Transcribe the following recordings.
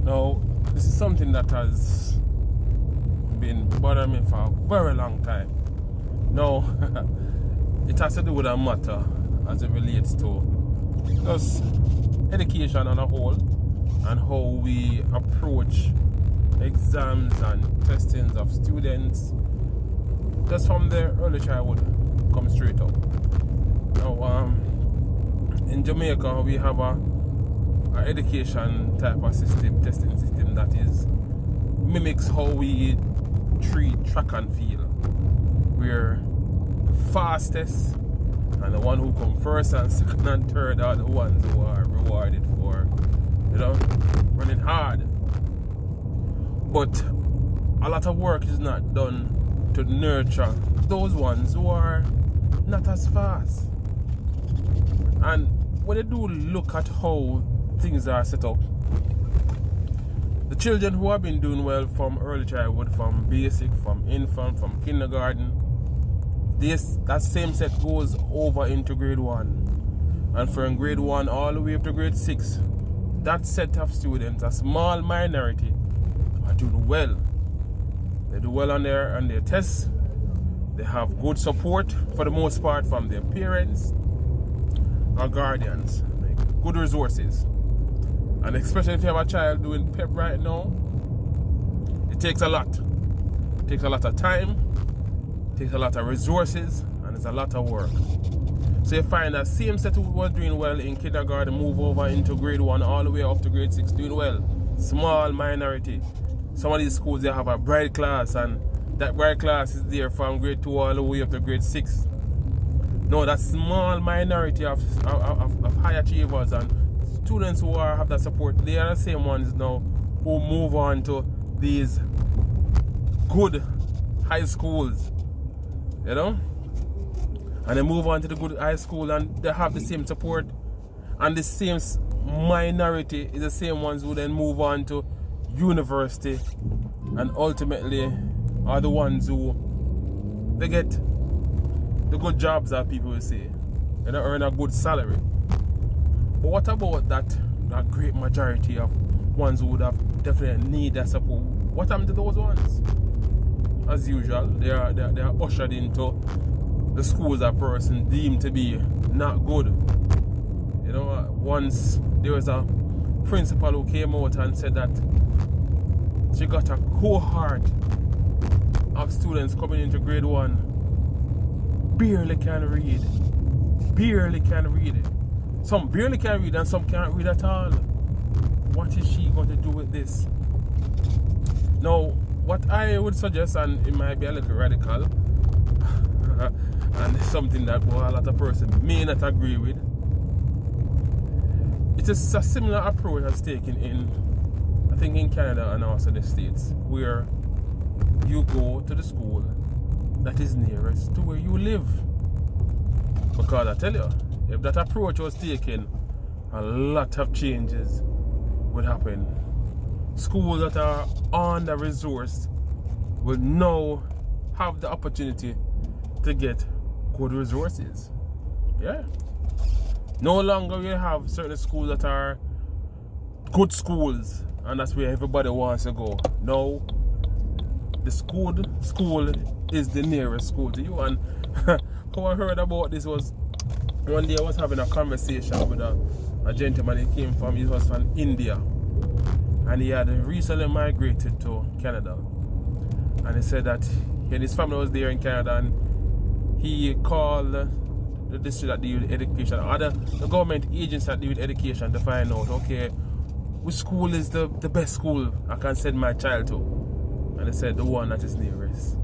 Now, this is something that has been bothering me for a very long time. Now, it has to do with a matter as it relates to just education on a whole and how we approach exams and testings of students just from their early childhood come straight up. Now, in Jamaica we have a education type of system, testing system that is mimics how we treat track and field, where the fastest and the one who come first and second and third are the ones who are rewarded for, running hard. But a lot of work is not done to nurture those ones who are not as fast. And when you do look at how things are set up, the children who have been doing well from early childhood, from basic, from infant, from kindergarten, that same set goes over into grade 1. And from grade 1 all the way up to grade 6, that set of students, a small minority, are doing well. They do well on their tests. They have good support for the most part from their parents or guardians, like good resources. And especially if you have a child doing PEP right now, it takes a lot. It takes a lot of time, it takes a lot of resources, and it's a lot of work. So you find that same set who was doing well in kindergarten move over into grade 1 all the way up to grade 6 doing well. Small minority. Some of these schools, they have a bright class, and that bright class is there from grade 2 all the way up to grade 6. No, that small minority of high achievers and students who have that support, they are the same ones now who move on to these good high schools, and they move on to the good high school and they have the same support, and the same minority is the same ones who then move on to university and ultimately are the ones who they get the good jobs, that people will say, and they earn a good salary. But what about that great majority of ones who would have definitely need that support? What happened to those ones? As usual, they are ushered into the schools a person deemed to be not good. Once there was a principal who came out and said that she got a cohort of students coming into grade 1 barely can read. Some barely can read and some can't read at all. What is she going to do with this? Now, what I would suggest, and it might be a little radical, and it's something that a lot of persons may not agree with, it is a similar approach as taken in Canada and also the States, where you go to the school that is nearest to where you live. Because I tell you, if that approach was taken, a lot of changes would happen. Schools that are under-resourced will now have the opportunity to get good resources. Yeah. No longer we have certain schools that are good schools and that's where everybody wants to go. No, the school is the nearest school to you. And how I heard about this was one day I was having a conversation with a gentleman. He was from India, and he had recently migrated to Canada. And he said that he and his family was there in Canada, and he called the district that deal with education, or the government agents that deal with education, to find out, okay, which school is the best school I can send my child to. And they said the one that is nearest,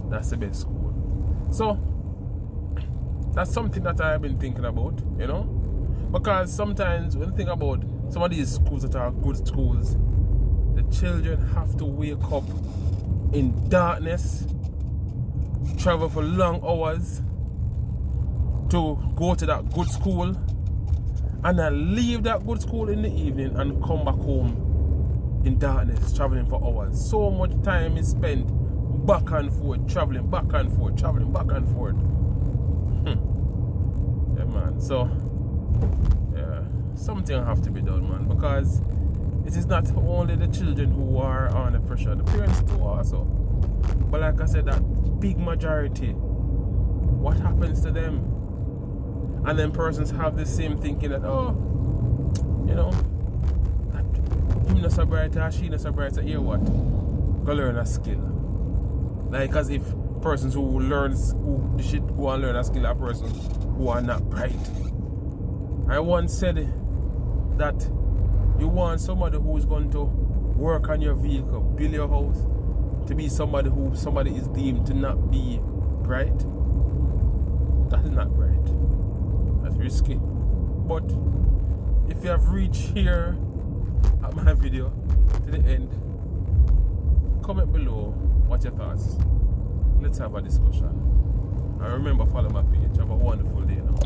that's the best school. So that's something that I've been thinking about, because sometimes when you think about some of these schools that are good schools, the children have to wake up in darkness, travel for long hours to go to that good school, and then leave that good school in the evening and come back home in darkness, traveling for hours. So much time is spent back and forth, traveling back and forth. Yeah, man. So, yeah, something have to be done, man, because it is not only the children who are under pressure, the parents too also. But like I said, that big majority, what happens to them? And then persons have the same thinking that, oh, you know, that him not so bright or she not so bright, so here what? Go learn a skill. Like as if persons who go and learn a skill are persons who are not bright. I once said that you want somebody who is going to work on your vehicle, build your house, to be somebody is deemed to not be bright. That is not bright. That's risky. But if you have reached here at my video to the end, comment below what your thoughts. Let's have a discussion. And remember, follow my page. Have a wonderful day now.